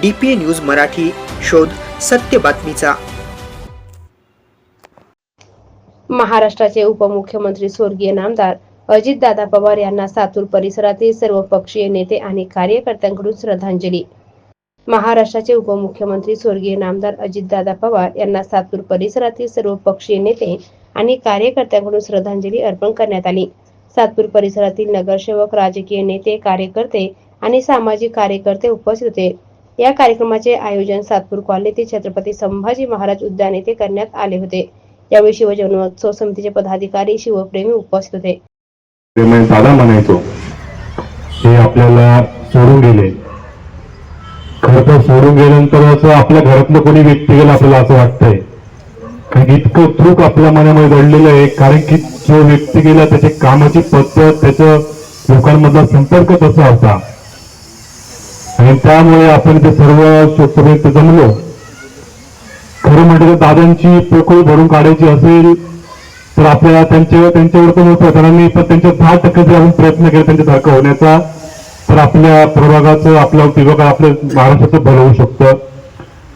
DPA news Marathi, शोध सत्य बातमीचा। महाराष्ट्राचे उपमुख्यमंत्री स्वर्गीय नामदार अजितदादा पवार यांना सातूर परिसरातील सर्व पक्षीय नेते आणि कार्यकर्त्यांकडून श्रद्धांजली। महाराष्ट्राचे उपमुख्यमंत्री स्वर्गीय नामदार अजितदादा पवार यांना सातूर परिसरातील सर्व पक्षीय नेते आणि कार्यकर्त्यांकडून श्रद्धांजली अर्पण करण्यात आली। सातूर परिसरातील नगरसेवक, राजकीय नेते, कार्यकर्ते आणि सामाजिक कार्यकर्ते उपस्थित होते। या कार्यक्रमाचे आयोजन सातपूर कॉलनी ते छत्रपती संभाजी महाराज उद्यान येथे करण्यात आले होते। यावेळी शिवजन्मोत्सव समितीचे पदाधिकारी, शिवप्रेमी उपस्थित होते। दादा म्हणायचो हे आपल्याला सोडून गेले। खरं तर सोडून गेल्यानंतर असं आपल्या घरातलं कोणी व्यक्ती गेला आपल्याला असं वाटतंय, कारण इतकं चूक आपल्या मनामध्ये घडलेलं आहे। कारण की जो व्यक्ती गेला त्याची कामाची पद्धत, त्याचं लोकांमधला संपर्क तसा होता आणि त्यामुळे आपण ते सर्व शोधपर्यंत जमलो। खरं म्हटलं दादांची पोकळी भरून काढायची असेल तर आपल्याला त्यांच्यावर पण होतं, पण त्यांच्या 10% जर आपण प्रयत्न केला त्यांच्यासारखं होण्याचा तर आपल्या प्रभागाचं, आपल्या विभागात, आपल्या महाराष्ट्राचं भलं होऊ शकतं।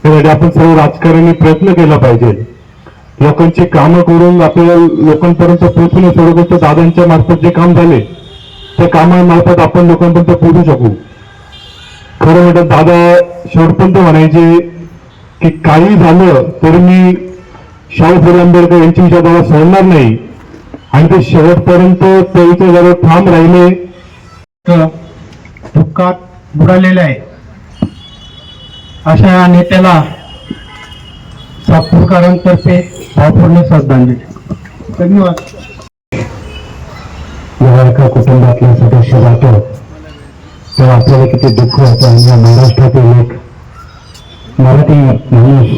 त्यासाठी आपण सर्व राजकारण्यांनी प्रयत्न केला पाहिजे। लोकांची कामं करून आपल्याला लोकांपर्यंत पोहोचणे, सर्व गोष्ट दादांच्या मार्फत जे काम झाले त्या कामामार्फत आपण लोकांपर्यंत पोहोचू शकू। खरं म्हटलं दादा शेवटपर्यंत म्हणायचे की काही झालं तर मी शाहू फुले आंबेडकर यांची विचारधारा सोडणार नाही आणि ते शेवटपर्यंत त्या विचारधारेवर ठाम राहिले। दुःखात बुडालेले आहे अशा नेत्याला सातपूरकरांतर्फे भावपूर्ण श्रद्धांजली। धन्यवाद। जेव्हा एका कुटुंबातला सदस्य जातो तेव्हा आपल्याला किती दुःख होतं। आणि या महाराष्ट्रातील एक मराठी माणूस,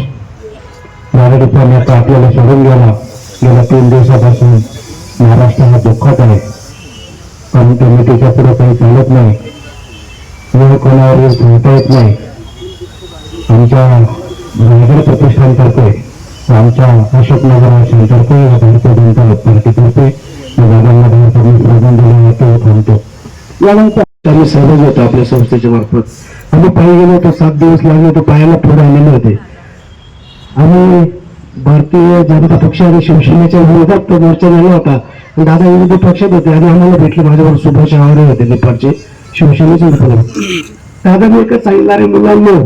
मराठीचा नेता आपल्याला सोडून गेल्या 3 दिवसापासून महाराष्ट्राला दुःखात आहे। पण ते मिठीच्या पुढे काही चालत नाही, वेळ कोणावर सांगता येत नाही। आमच्या रायगड प्रतिष्ठानतर्फे, आमच्या अशोकनगर सेंटरतर्फे, भारतीय जनता पार्टीतर्फे दादांना श्रद्धांजली थांबतो। यानंतर आम्ही सहभागी होतो आपल्या संस्थेच्या मार्फत। आम्ही पायी गेलो होतो, 7 दिवस लागले होते, पायाला पुढे आलेले होते। आम्ही भारतीय जनता पक्ष आणि शिवसेनेच्या विरोधात तो मोर्चा झाला होता। दादा विविध पक्षात होते आणि आम्हाला भेटले। माझ्याबरोबर सुभाष आवारे होते, नेपाळचे शिवसेनेचे मित्र। दादाने एकच सांगितलं, रे मुलांनो,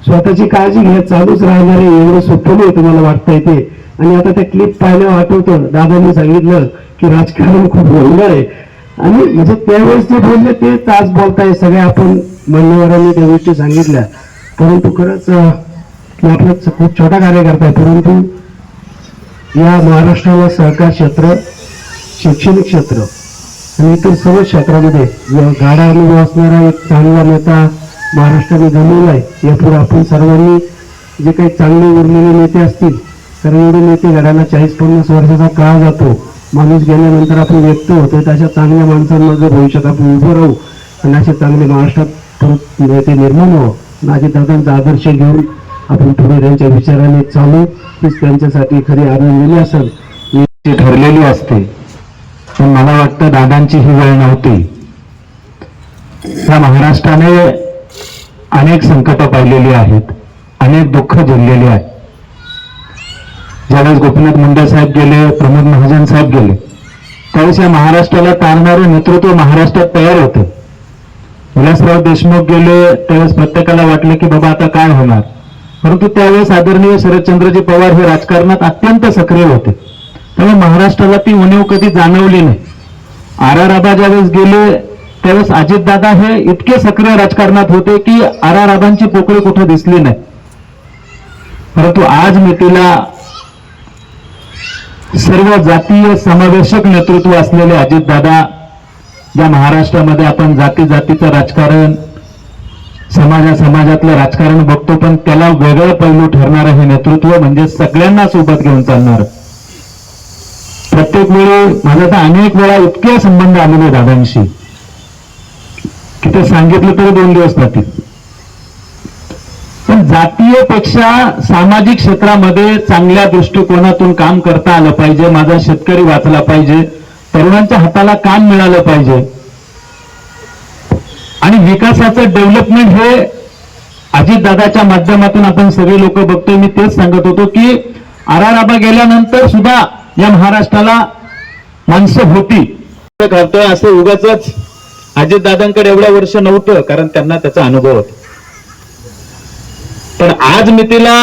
स्वतःची काळजी घ्या, चालूच राहणारे एवढं सोपं नाही तुम्हाला वाटतंय ते। आणि आता त्या क्लिप पाहिल्यावर आठवतं दादांनी सांगितलं की राजकारण खूप बोलणार आहे, आणि म्हणजे त्यावेळेस जे बोलले तेच आज बोलताय सगळे आपण मान्यवरांनी त्या गोष्टी सांगितल्या। परंतु खरंच आपलं खूप छोटा कार्यकर्ता आहे, परंतु या महाराष्ट्राला सहकार क्षेत्र, शैक्षणिक क्षेत्र आणि इतर सर्व क्षेत्रामध्ये गाडा अनुभव असणारा एक चांगला नेता महाराष्ट्राने जमवला आहे। यापुढे आपण सर्वांनी जे काही चांगले उरलेले नेते असतील, कारण एवढे नेते घडायला 40-50 वर्षाचा काळ जातो। माणूस गेल्यानंतर आपण व्यक्त होतो, अशा चांगल्या माणसांमध्ये भविष्यात आपण उभं राहू आणि असे चांगले महाराष्ट्रात नेते निर्माण हो। अजितदादांचा आदर्श घेऊन आपण पुढे त्यांच्या विचाराने चालू, हीच त्यांच्यासाठी खरी आनंदलेली असेल ती ठरलेली असते। पण मला वाटतं दादांची ही वेळ नव्हती। या महाराष्ट्राने अनेक संकट पाहिलेली आहेत, अनेक दुःख झेललेली आहेत। ज्यावेळेस गोपीनाथ मुंडे साहेब गेले, प्रमोद महाजन साहेब गेले, त्यावेळेस या महाराष्ट्राला तारणारे नेतृत्व महाराष्ट्रात तयार होते। विलासराव देशमुख गेले त्यावेळेस प्रत्येकाला वाटलं की बाबा आता काय होणार, परंतु त्यावेळेस आदरणीय शरदचंद्रजी पवार हे राजकारणात अत्यंत सक्रिय होते। त्यामुळे महाराष्ट्राला ती उणीव कधी जाणवली नाही। RR आबा ज्यावेळेस गेले त्यावेळेस अजितदादा हे इतके सक्रिय राजकारणात होते की RR आबांची पोकळी कुठे दिसली नाही। परंतु आज मितीला सर्व जातीय समावेशक नेतृत्व असलेले अजितदादा, ज्या महाराष्ट्रामध्ये आपण जाती जातीचं राजकारण, समाजातलं राजकारण बघतो, पण त्याला वेगळं पैलू ठरणारं हे नेतृत्व म्हणजे सगळ्यांना सोबत घेऊन चालणार। प्रत्येक वेळी माझा तर अनेक वेळा इतके संबंध आलेले दादांशी की ते सांगितलं तरी 2 दिवस जातील। पण जातीयपेक्षा सामाजिक क्षेत्रामध्ये चांगल्या दृष्टिकोनातून काम करता आलं पाहिजे। माझा शेतकरी वाचला पाहिजे, तरुणांच्या हाताला काम मिळालं पाहिजे आणि विकासाचं डेव्हलपमेंट हे अजितदादाच्या माध्यमातून आपण सगळे लोक बघतोय. मी तेच सांगत होतो की आराराबा गेल्यानंतर सुद्धा या महाराष्ट्राला माणसं होती करतोय असं उगाच अजितदादांकडे एवढ्या वर्ष नव्हतं, कारण त्यांना त्याचा अनुभव होता. पण आज मितीला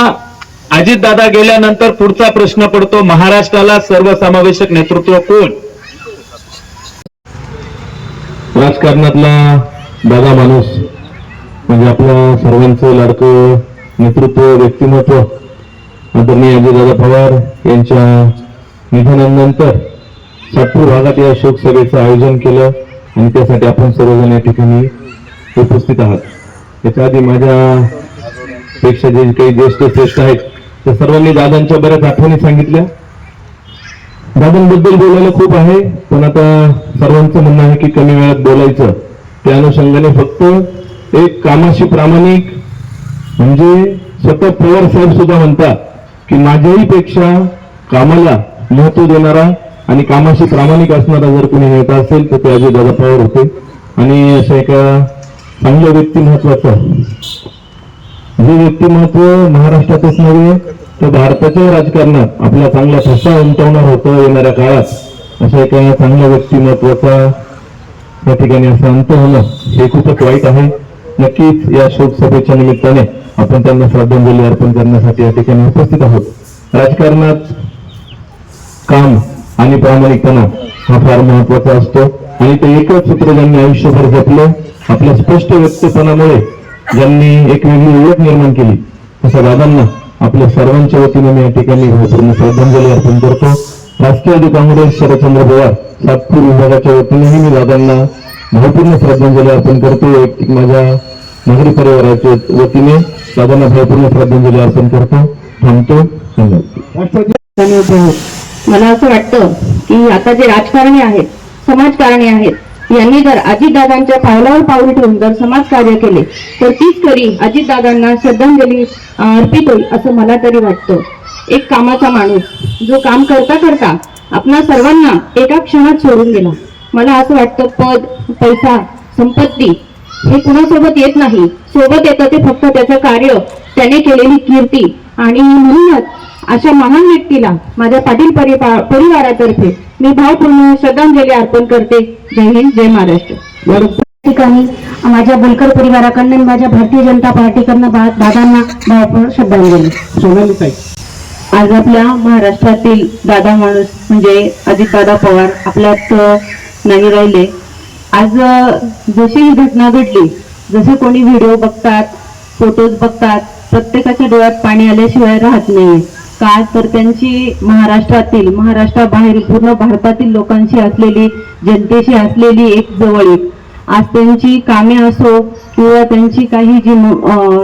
अजितदादा गेल्यानंतर पुढचा प्रश्न पडतो, महाराष्ट्राला सर्वसमावेशक नेतृत्व कोण? राजकारणातला दादा माणूस म्हणजे आपल्या सर्वांचं लाडकं नेतृत्व व्यक्तिमत्व आदरणीय अजितदादा पवार यांच्या निधनानंतर सातपूर भागात या शोक सभेचं आयोजन केलं आणि त्यासाठी आपण सर्वजण या ठिकाणी उपस्थित आहात. याच्या आधी माझ्या पेक्षा जे काही ज्येष्ठ श्रेष्ठ आहेत त्या सर्वांनी दादांच्या बऱ्याच आठवणी सांगितल्या. दादांबद्दल बोलायला खूप आहे, पण आता सर्वांचं म्हणणं आहे की कमी वेळात बोलायचं. त्या अनुषंगाने फक्त एक कामाशी प्रामाणिक म्हणजे स्वतः पवार साहेब सुद्धा म्हणतात की माझ्याही पेक्षा कामाला महत्व देणारा आणि कामाशी प्रामाणिक असणारा जर कोणी नेता असेल तर ते अजितदादा पवार होते. आणि अशा एका चांगल्या व्यक्तिमत्वाचं जे व्यक्तिमत्व महाराष्ट्रातच नव्हे तर भारताच्या राजकारणात आपला चांगला ठसा उमटवणार होतं येणाऱ्या काळात, अशा एका चांगल्या व्यक्तिमत्वाचा या ठिकाणी असं अंत होणं हे खूपच वाईट आहे. नक्कीच या शोक सभेच्या निमित्ताने आपण त्यांना श्रद्धांजली अर्पण करण्यासाठी या ठिकाणी उपस्थित आहोत. राजकारणात काम आणि प्रामाणिकपणा हा फार महत्वाचा असतो आणि ते एकच सूत्र ज्यांनी आयुष्यभर जपलं, आपल्या स्पष्ट व्यक्तिपणामुळे ज्यांनी एक वेगळी ओळख निर्माण केली, अशा दादांना आपल्या सर्वांच्या वतीने मी या ठिकाणी भावपूर्ण श्रद्धांजली अर्पण करतो. राष्ट्रवादी काँग्रेस शरदचंद्र पवार सातपूर विभागाच्या वतीनेही मी दादांना भावपूर्ण श्रद्धांजली अर्पण करतो. वैयक्तिक माझ्या नागरी परिवाराच्या वतीने दादांना भावपूर्ण श्रद्धांजली अर्पण करतो. थांबतो. धन्यवाद. मला असं वाटतं की आता जे राजकारणी आहेत, समाजकारणी आहेत, यांनी जर अजितदादांच्या पावलावर पाऊल ठेवून जर समाजकार्य केले तर तीच खरी अजितदादांना श्रद्धांजली अर्पित होईल असं मला तरी वाटतं. एक कामाचा माणूस जो काम करता करता आपणा सर्वांना एका क्षणात सोडून गेला. मला असं वाटतं पद, पैसा, संपत्ती हे कुणासोबत येत नाही, सोबत येतं ते फक्त त्याचं कार्य, त्याने केलेली कीर्ती. आणि म्हणूनच अशा महान व्यक्तीला माझ्या पाटील परिवारातर्फे मी भावपूर्ण श्रद्धांजली अर्पण करते. जय हिंद, जय महाराष्ट्र. ठिकाणी माझ्या बोलकर परिवाराकडनं माझ्या भारतीय जनता पार्टीकडनं दादांना भावपूर्ण श्रद्धांजली. सोनालीताई, आज आपल्या महाराष्ट्रातील दादा माणूस म्हणजे अजितदादा पवार आपल्यात नाही राहिले. आज जशी ही घटना घडली, जसे कोणी व्हिडिओ बघतात, फोटोज बघतात, प्रत्येकाच्या डोळ्यात पाणी आल्याशिवाय राहत नाही. का तर त्यांची महाराष्ट्राबाहेर पूर्ण भारतातील लोकांशी असलेली, जनतेशी असलेली एक जवळीक, आज त्यांची कामे असो किंवा त्यांची काही जी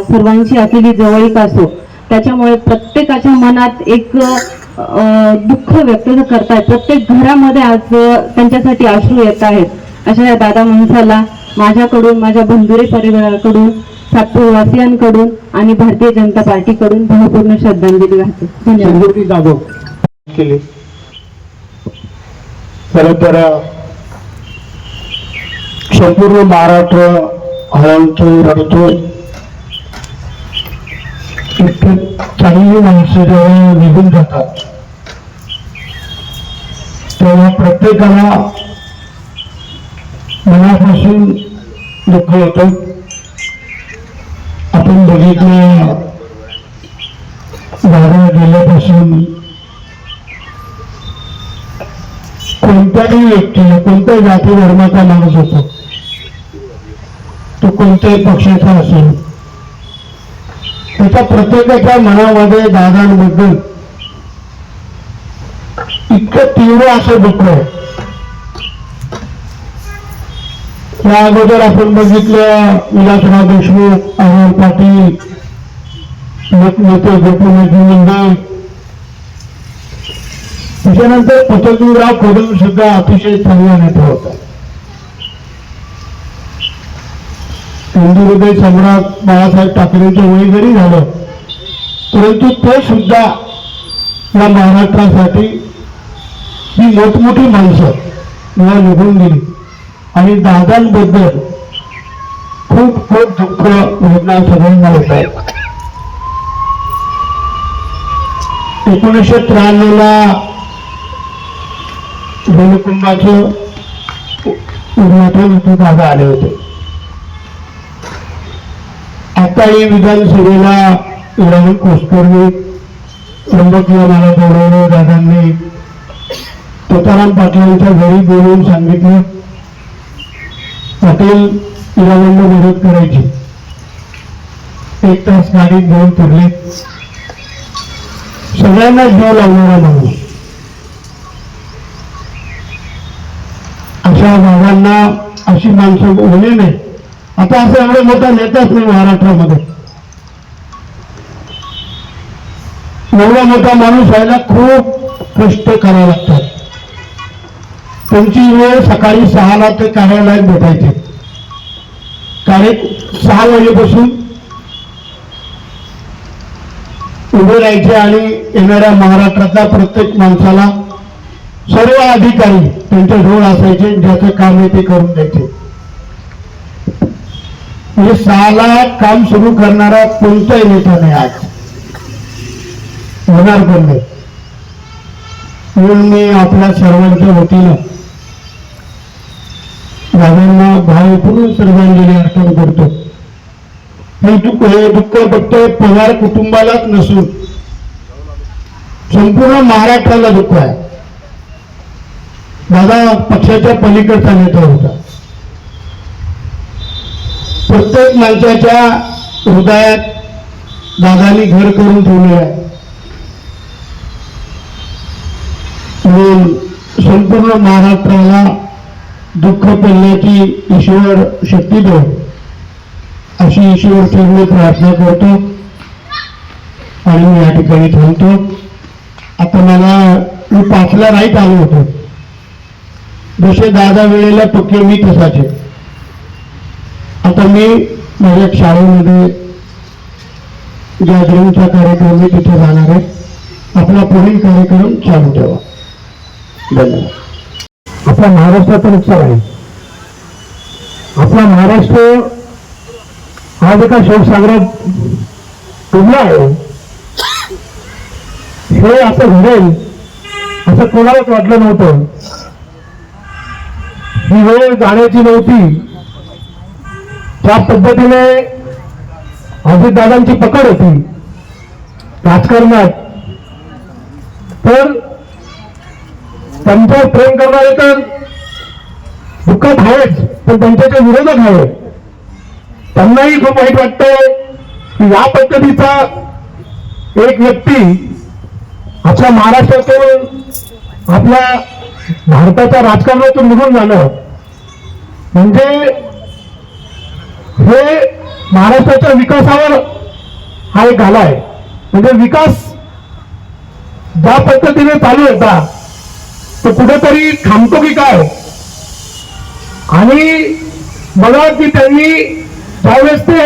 सर्वांशी असलेली जवळीक असो, त्याच्यामुळे प्रत्येकाच्या मनात एक दुःख व्यक्त करतायत. प्रत्येक घरामध्ये आज त्यांच्यासाठी अश्रू येत आहेत. अशा या दादा माणसाला माझ्याकडून, माझ्या बंधुरे परिवाराकडून, सातपूरवासियांकडून आणि भारतीय जनता पार्टीकडून भावपूर्ण श्रद्धांजली वाहते. धन्यवाद. जाधव केले. खरं तर संपूर्ण महाराष्ट्र हळहळतो, रडतो. इतकी चांगली माणसं जेव्हा निघून जातात तेव्हा प्रत्येकाला मनापासून दुःख होतं. आपण बघितलं दादा गेल्यापासून कोणत्याही व्यक्तीला, कोणत्याही जाती धर्माचा माणूस होतो, तो कोणत्याही पक्षाचा असेल, त्याच्या प्रत्येकाच्या मनामध्ये दादांबद्दल इतकं तीव्र असं दुःख आहे. या अगोदर आपण बघितलं विलासराव देशमुख, अमोल पाटील, लोकनेते गोपीनाथ मुंडे, त्याच्यानंतर पतंगराव कदम सुद्धा अतिशय चांगला नेता होता. हिंदू हृदय सम्राट बाळासाहेब ठाकरेंचं वय जरी झालं परंतु ते सुद्धा या महाराष्ट्रासाठी ही मोठमोठी माणसं मला निघून गेली. आणि दादांबद्दल खूप खूप दुःख वेदना सगळ्यांना होत आहे. 1993 जलकुंभाचं उद्घाटन इथे दादा आले होते. आताही विधानसभेला इरावण कोस्करने त्र्यंबकला मला बोलवलं. दादांनी तुकाराम पाटलांच्या घरी बोलवून सांगितलं पाटील इरावणला मदत करायची. 1 तास गाडीत घेऊन फिरले. सगळ्यांना जीव लावणारा माणूस. अशा भागांना अशी माणसं उरली नाही. आता असं एवढा मोठा नेताच नाही महाराष्ट्रामध्ये. एवढा मोठा माणूस व्हायला खूप कष्ट करावे लागतात. त्यांची वेळ सकाळी 6ला ते कार्यालयात भेटायचे. 6 वाजेपासून उभे राहायचे आणि येणाऱ्या महाराष्ट्रातल्या प्रत्येक माणसाला सर्व अधिकारी त्यांच्या जवळ असायचे. ज्याचं काम आहे ते करून द्यायचे. म्हणजे 6ला काम सुरू करणारा कोणताही नेता नाही आज, होणार पण नाही. म्हणून मी आपल्या सर्वांच्या वतीनं दादांना भावपूर्ण श्रद्धांजली अर्पण करतो. हे दुःख फक्त पवार कुटुंबालाच नसून संपूर्ण महाराष्ट्राला दुःख आहे. दादा पक्षाच्या पलीकडचा नेता होता. प्रत्येक माणसाच्या हृदयात दादांनी घर करून ठेवले आहे. म्हणून संपूर्ण महाराष्ट्राला दुःख पेलण्याची ईश्वर शक्ती दो, अशी ईश्वर चरणी प्रार्थना करतो आणि मी या ठिकाणी थांबतो. आता मी 5ला राईट आलो होतो. जसे दादा वेळेला पक्के मी तसाचे. आता मी माझ्या शाळेमध्ये गॅदरिंगचा कार्यक्रम मी तिथे जाणार आहे. आपला पुढील कार्यक्रम चालू ठेवा. धन्यवाद. आपल्या महाराष्ट्राचं नुकसान आहे. आपला महाराष्ट्र आज एका शोकसागरात डुबला आहे. हे असं घडेल असं कोणालाच वाटलं नव्हतं. ही वेळ जाण्याची नव्हती. त्या पद्धतीने अजितदादांची पकड होती राजकारणात. तर त्यांच्यावर प्रेम करणारे तर दुःखात आहेच, पण त्यांच्याच्या विरोधात आहे. त्यांनाही खूप वाईट वाटतंय की या पद्धतीचा एक व्यक्ती अशा महाराष्ट्रातून आपल्या भारताच्या राजकारणातून निघून जाणं म्हणजे हे महाराष्ट्राच्या विकासावर हा एक घाला आहे. म्हणजे विकास ज्या पद्धतीने चालू होता तो कुठेतरी थांबतो की काय. आणि बघा की त्यांनी ज्यावेळेस ते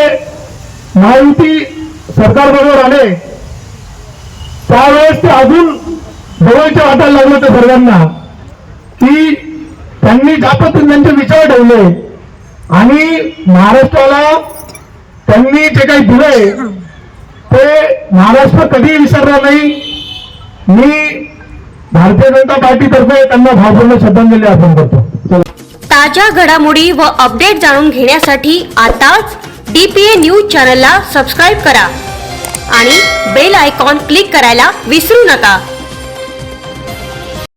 महायुती सरकारबरोबर आले त्यावेळेस ते अजून जवळचे वाटायला लागले होते सर्वांना की त्यांनी ज्या पद्धतीने त्यांचे विचार ठेवले आणि महाराष्ट्राला त्यांनी जे काही दिलंय ते महाराष्ट्र कधीही विसरणार नाही. मी भारतीय जनता पार्टीतर्फे त्यांना भावपूर्ण श्रद्धांजली अर्पण करतो. ताज्या घडामोडी व अपडेट जाणून घेण्यासाठी आताच DPA न्यूज चॅनलला सबस्क्राईब करा आणि बेल आयकॉन क्लिक करायला विसरू नका.